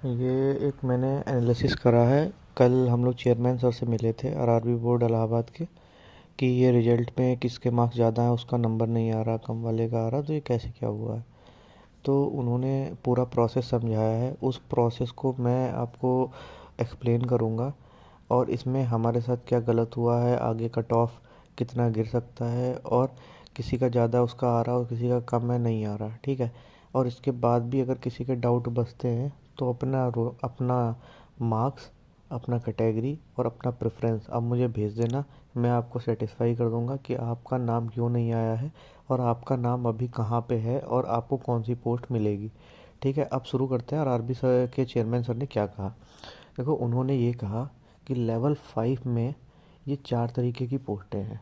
ये एक मैंने एनालिसिस करा है। कल हम लोग चेयरमैन सर से मिले थे आरआरबी बोर्ड इलाहाबाद के, कि ये रिजल्ट में किसके मार्क्स ज़्यादा हैं, उसका नंबर नहीं आ रहा, कम वाले का आ रहा, तो ये कैसे क्या हुआ है। तो उन्होंने पूरा प्रोसेस समझाया है। उस प्रोसेस को मैं आपको एक्सप्लेन करूँगा, और इसमें हमारे साथ क्या गलत हुआ है, आगे कट ऑफ कितना गिर सकता है, और किसी का ज़्यादा उसका आ रहा और किसी का कम है नहीं आ रहा, ठीक है। और इसके बाद भी अगर किसी के डाउट बचते हैं तो अपना मार्क्स, अपना कैटेगरी और अपना प्रेफरेंस आप मुझे भेज देना। मैं आपको सेटिस्फाई कर दूंगा कि आपका नाम क्यों नहीं आया है, और आपका नाम अभी कहाँ पे है, और आपको कौन सी पोस्ट मिलेगी। ठीक है, अब शुरू करते हैं। आरआरबी सर के चेयरमैन सर ने क्या कहा। देखो, उन्होंने ये कहा कि लेवल 5 में ये 4 तरीके की पोस्टें हैं।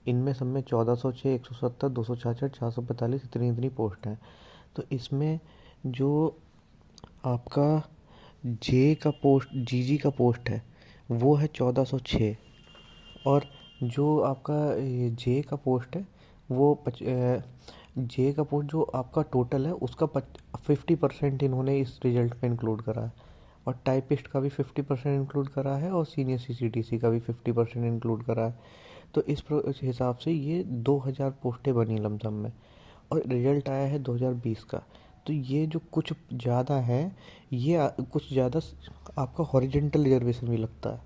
इनमें सब में 1406, 170, 266, 445 इतनी इतनी पोस्ट हैं। तो इसमें जो आपका जे का पोस्ट, जीजी का पोस्ट है, वो है 1406। और जो आपका जे का पोस्ट है, वो जे का पोस्ट जो आपका टोटल है उसका 50% इन्होंने इस रिजल्ट में इंक्लूड करा है। और टाइपिस्ट का भी 50% इंक्लूड करा है, और सीनियर सीसीटीसी का भी 50% इंक्लूड करा है। तो इस हिसाब से ये 2000 पोस्टें बनी लमसम में, और रिजल्ट आया है 2020 का। तो ये जो कुछ ज़्यादा है, ये कुछ ज़्यादा आपका हॉरिजेंटल रिजर्वेशन भी लगता है।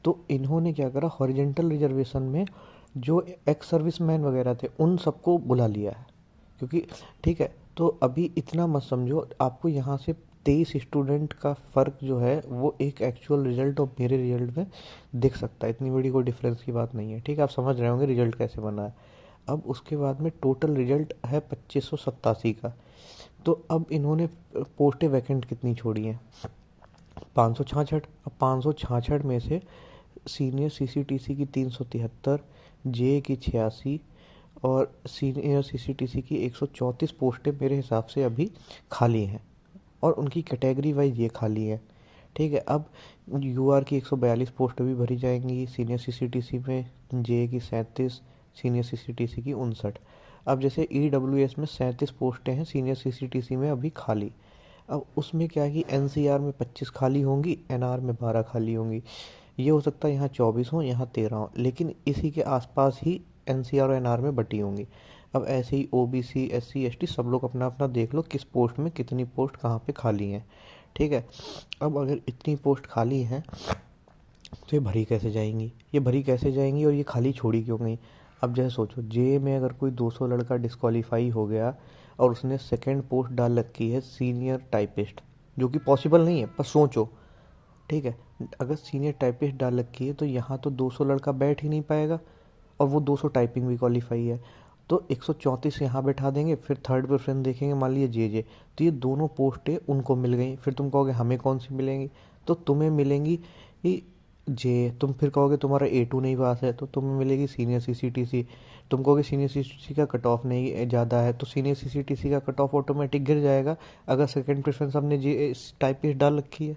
तो इन्होंने क्या करा, हॉरिजेंटल रिजर्वेशन में जो एक्स सर्विसमैन वगैरह थे उन सबको बुला लिया है। क्योंकि ठीक है, तो अभी इतना मत समझो, आपको यहाँ से 23 स्टूडेंट का फ़र्क जो है वो एक एक्चुअल रिजल्ट और मेरे रिजल्ट में दिख सकता है। इतनी बड़ी कोई डिफरेंस की बात नहीं है, ठीक है। आप समझ रहे होंगे रिजल्ट कैसे बना है। अब उसके बाद में टोटल रिजल्ट है 2587 का। तो अब इन्होंने पोस्टें वैकेंट कितनी छोड़ी हैं, 566। अब 566 में से सीनियर सीसीटीसी की 373, जे की 86, और सीनियर सीसीटीसी की 134 पोस्टें मेरे हिसाब से अभी खाली हैं, और उनकी कैटेगरी वाइज ये खाली है। ठीक है, अब यूआर की 142 पोस्ट भी भरी जाएंगी सीनियर सीसीटीसी में, जे की 37, सीनियर सीसीटीसी की 59। अब जैसे ईडब्ल्यूएस में 37 पोस्टें हैं सीनियर सीसीटीसी में अभी खाली। अब उसमें क्या है कि एनसीआर में 25 खाली होंगी, एनआर में 12 खाली होंगी। ये हो सकता है यहाँ 24 हो, यहाँ 13 हो, लेकिन इसी के आसपास ही एनसीआर और एनआर में बटी होंगी। अब ऐसे ही ओबीसी, एससी, एसटी सब लोग अपना अपना देख लो किस पोस्ट में कितनी पोस्ट कहाँ पे खाली हैं। ठीक है, अब अगर इतनी पोस्ट खाली हैं तो ये भरी कैसे जाएंगी, ये भरी कैसे जाएंगी, और ये खाली छोड़ी क्यों गई। अब जैसे सोचो, जे में अगर कोई 200 लड़का डिस्क्वालीफाई हो गया और उसने सेकंड पोस्ट डाल रखी है सीनियर टाइपिस्ट, जो कि पॉसिबल नहीं है, पर सोचो, ठीक है। अगर सीनियर टाइपिस्ट डाल रखी है तो यहाँ तो 200 लड़का बैठ ही नहीं पाएगा, और वो 200 टाइपिंग भी क्वालिफाई है। तो 134 यहाँ बैठा देंगे, फिर थर्ड प्रेफरेंस देखेंगे, मान लीजिए जे, तो ये दोनों पोस्टें उनको मिल गई। फिर तुम कहोगे हमें कौन सी मिलेंगी, तो तुम्हें मिलेंगी जे। तुम फिर कहोगे तुम्हारा A2 नहीं पास है, तो तुम्हें मिलेगी सीनियर सीसीटीसी। तुम कहोगे सीनियर सीसीटीसी का कट ऑफ नहीं ज़्यादा है, तो सीनियर सीसीटीसी का कट ऑफ ऑटोमेटिक गिर जाएगा, अगर सेकंड प्रेफरेंस हमने जे टाइपिस्ट डाल रखी है।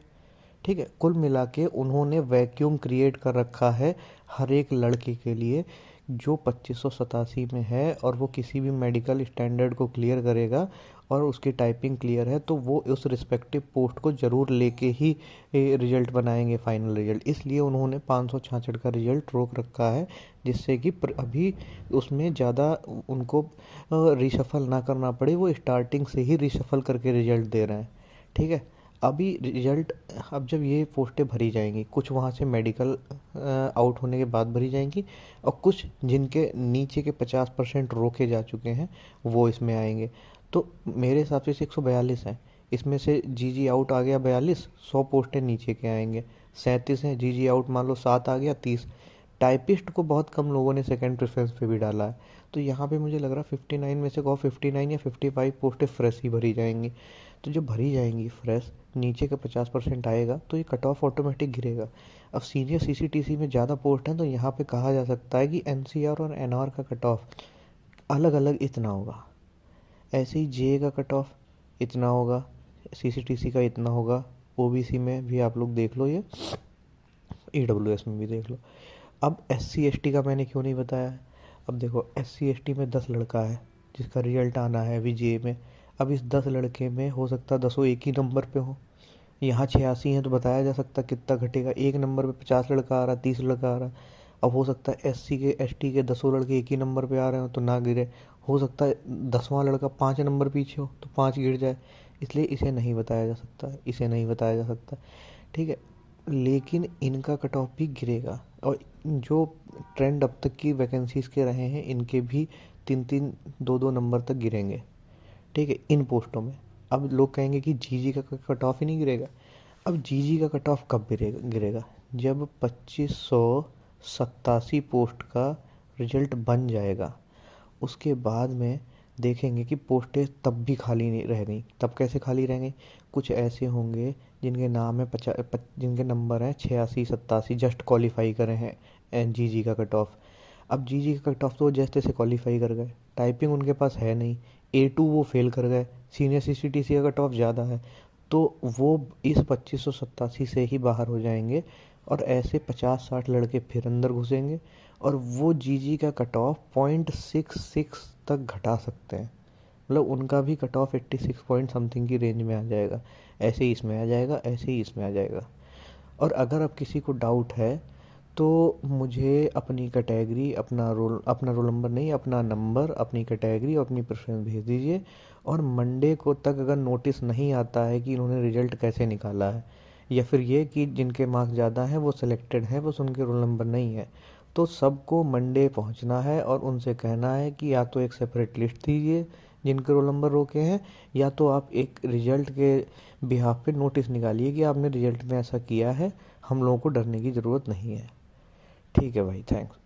ठीक है, कुल मिला के उन्होंने वैक्यूम क्रिएट कर रखा है हर एक लड़के के लिए जो 2587 में है, और वो किसी भी मेडिकल स्टैंडर्ड को क्लियर करेगा और उसकी टाइपिंग क्लियर है, तो वो उस रिस्पेक्टिव पोस्ट को ज़रूर लेके ही रिजल्ट बनाएंगे, फाइनल रिजल्ट। इसलिए उन्होंने 566 का रिजल्ट रोक रखा है, जिससे कि अभी उसमें ज़्यादा उनको रिशफल ना करना पड़े, वो स्टार्टिंग से ही रिशफल करके रिजल्ट दे रहे हैं। ठीक है, अभी रिजल्ट, अब जब ये पोस्टें भरी जाएंगी, कुछ वहाँ से मेडिकल आउट होने के बाद भरी जाएंगी, और कुछ जिनके नीचे के 50% रोके जा चुके हैं वो इसमें आएंगे। तो मेरे हिसाब से 142 हैं, इसमें से जीजी आउट आ गया 42, 100 पोस्टें नीचे के आएंगे। 37 हैं, जीजी आउट मान लो 7 आ गया, 30। टाइपिस्ट को बहुत कम लोगों ने सेकंड प्रेफरेंस पे भी डाला है। तो यहाँ पे मुझे लग रहा है 59 में से कहो 59 या 55 पोस्टें फ्रेश ही भरी जाएंगी। तो जब भरी जाएंगी फ्रेश, नीचे का 50% आएगा, तो ये कट ऑफ ऑटोमेटिक गिरेगा। अब सीनियर सीसीटीसी में ज़्यादा पोस्ट हैं, तो यहाँ पे कहा जा सकता है कि एनसीआर और एनआर का कट ऑफ अलग अलग इतना होगा। ऐसे ही जे का कट ऑफ इतना होगा, सीसीटीसी का इतना होगा, ओबीसी में भी आप लोग देख लो, ये ईडब्ल्यूएस में भी देख लो। अब एससी एसटी का मैंने क्यों नहीं बताया है। अब देखो, एससी एसटी में 10 लड़का है जिसका रिजल्ट आना है अभी जे में। अब इस 10 लड़के में हो सकता है 10 एक ही नंबर पे हो, यहाँ 86 है तो बताया जा सकता है कितना घटेगा। एक नंबर पे 50 लड़का आ रहा है, 30 लड़का आ रहा है। अब हो सकता है एससी के एसटी के 10 लड़के एक ही नंबर पे आ रहे हो तो ना गिरे। हो सकता है 10वां लड़का 5 नंबर पीछे हो तो 5 गिर जाए। इसलिए इसे नहीं बताया जा सकता है, इसे नहीं बताया जा सकता। ठीक है। लेकिन इनका कट ऑफ भी गिरेगा। और जो ट्रेंड अब तक की वैकेंसीज के रहे हैं इनके भी 3-3 2-2 नंबर तक गिरेंगे। ठीक है, इन पोस्टों में। अब लोग कहेंगे कि जीजी का कट ऑफ ही नहीं गिरेगा। अब जीजी का कट ऑफ कब गिरेगा गिरेगा जब 2587 पोस्ट का रिजल्ट बन जाएगा। उसके बाद में देखेंगे कि पोस्टें तब भी खाली नहीं रह गई। तब कैसे खाली रहेंगे? कुछ ऐसे होंगे जिनके नाम है जिनके नंबर हैं 86-87, जस्ट क्वालिफाई करे हैं जीजी का कट ऑफ। अब जीजी का कट ऑफ तो जैसे तैसे क्वालिफाई कर गए, टाइपिंग उनके पास है नहीं, A2 वो फेल कर गए, सीनियर सीसीटीसी का कट ऑफ ज़्यादा है, तो वो इस 2587 से ही बाहर हो जाएंगे। और ऐसे 50-60 लड़के फिर अंदर घुसेंगे और वो जीजी का कट ऑफ 0.66 तक घटा सकते हैं। मतलब उनका भी कट ऑफ 86 पॉइंट समथिंग की रेंज में आ जाएगा। ऐसे ही इसमें आ जाएगा, ऐसे ही इसमें आ जाएगा। और अगर अब किसी को डाउट है तो मुझे अपनी कैटेगरी, अपना रोल नंबर नहीं, अपना नंबर, अपनी कैटेगरी और अपनी प्रेफरेंस भेज दीजिए। और मंडे को तक अगर नोटिस नहीं आता है कि इन्होंने रिजल्ट कैसे निकाला है, या फिर ये कि जिनके मार्क्स ज़्यादा हैं वो सिलेक्टेड हैं, बस उनके रोल नंबर नहीं है, तो सबको मंडे पहुंचना है और उनसे कहना है कि या तो एक सेपरेट लिस्ट दीजिए जिनके रोल नंबर रोके हैं, या तो आप एक रिजल्ट के बिहाफ पे नोटिस निकालिए कि आपने रिजल्ट में ऐसा किया है, हम लोगों को डरने की ज़रूरत नहीं है। ठीक है भाई, थैंक्स।